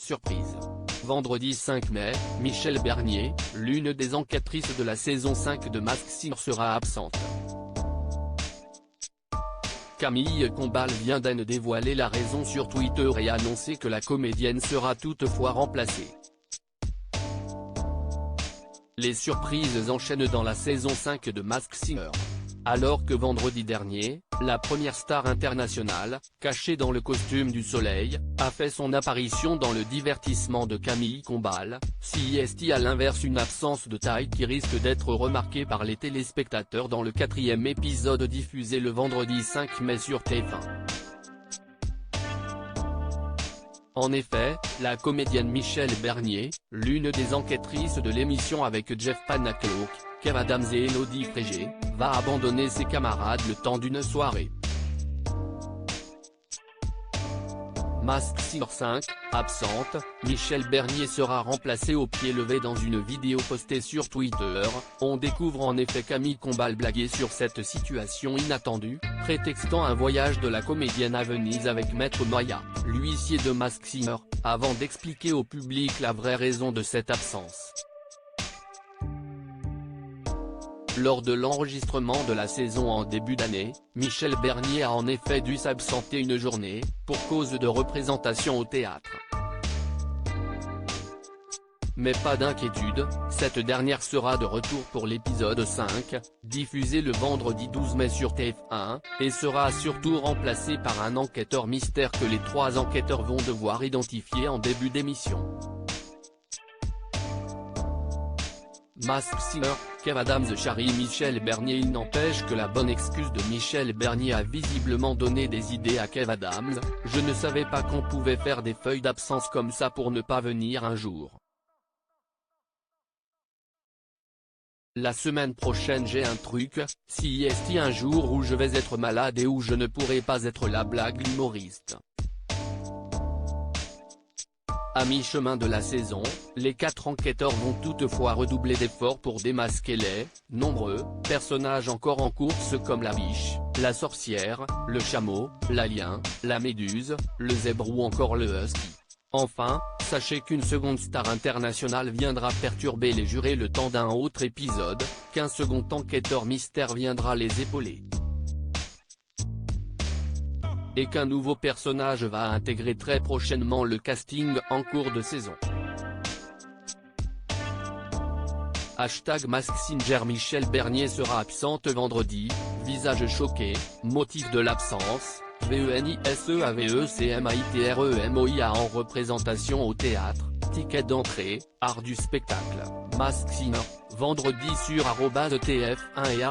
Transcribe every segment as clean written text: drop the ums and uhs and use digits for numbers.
surprise. Vendredi 5 mai, Michèle Bernier, l'une des enquêtrices de la saison 5 de Masked Singer sera absente. Camille Combal vient de dévoiler la raison sur Twitter et annoncer que la comédienne sera toutefois remplacée. Les surprises enchaînent dans la saison 5 de Masked Singer. Alors que vendredi dernier, la première star internationale, cachée dans le costume du soleil, a fait son apparition dans le divertissement de Camille Combal, CIST à l'inverse une absence de taille qui risque d'être remarquée par les téléspectateurs dans le 4e épisode diffusé le vendredi 5 mai sur TF1. En effet, la comédienne Michèle Bernier, l'une des enquêtrices de l'émission avec Jeff Panaclock, Kev Adams et Élodie Frégé, va abandonner ses camarades le temps d'une soirée. Masked Singer 5, absente, Michèle Bernier sera remplacée au pied levé dans une vidéo postée sur Twitter. On découvre en effet Camille Combal blaguer sur cette situation inattendue, prétextant un voyage de la comédienne à Venise avec Maître Moya, l'huissier de Masked Singer, avant d'expliquer au public la vraie raison de cette absence. Lors de l'enregistrement de la saison en début d'année, Michèle Bernier a en effet dû s'absenter une journée, pour cause de représentation au théâtre. Mais pas d'inquiétude, cette dernière sera de retour pour l'épisode 5, diffusé le vendredi 12 mai sur TF1, et sera surtout remplacée par un enquêteur mystère que les 3 enquêteurs vont devoir identifier en début d'émission. Masked Singer, Kev Adams charrie Michèle Bernier. Il n'empêche que la bonne excuse de Michèle Bernier a visiblement donné des idées à Kev Adams. Je ne savais pas qu'on pouvait faire des feuilles d'absence comme ça pour ne pas venir un jour. La semaine prochaine j'ai un truc, CIST un jour où je vais être malade et où je ne pourrai pas être là, blague l'humoriste. À mi-chemin de la saison, les 4 enquêteurs vont toutefois redoubler d'efforts pour démasquer les nombreux personnages encore en course comme la biche, la sorcière, le chameau, l'alien, la méduse, le zèbre ou encore le husky. Enfin, sachez qu'une seconde star internationale viendra perturber les jurés le temps d'un autre épisode, qu'un second enquêteur mystère viendra les épauler. Et qu'un nouveau personnage va intégrer très prochainement le casting en cours de saison. Masked Singer. Michèle Bernier sera absente vendredi, visage choqué, motif de l'absence, VENISEAVECMITREMOIA en représentation au théâtre, ticket d'entrée, art du spectacle, Masked Singer, vendredi sur @tf1 et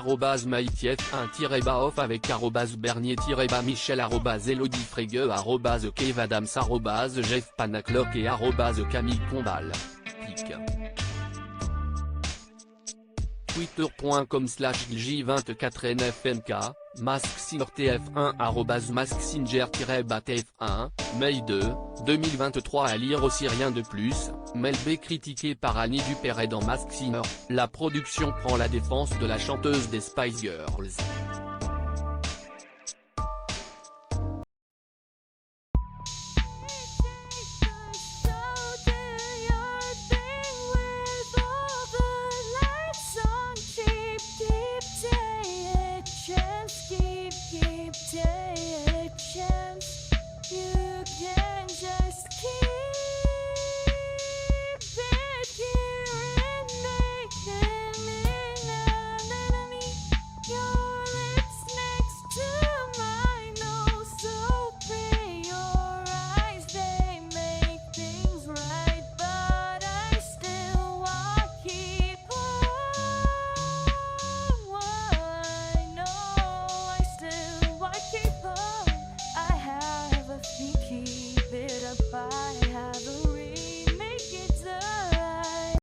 @mytf1-off avec @bernier-michel @Élodie Frégé @Kev Adams @Jeff Panaclock et @Camille Combal. Twitter.com/J24NFMK, Masked Singer TF1 @Masked Singer-TF1, Mai 2, 2023. À lire aussi rien de plus, Mel B critiquée par Annie Dupéret dans Masked Singer, la production prend la défense de la chanteuse des Spice Girls.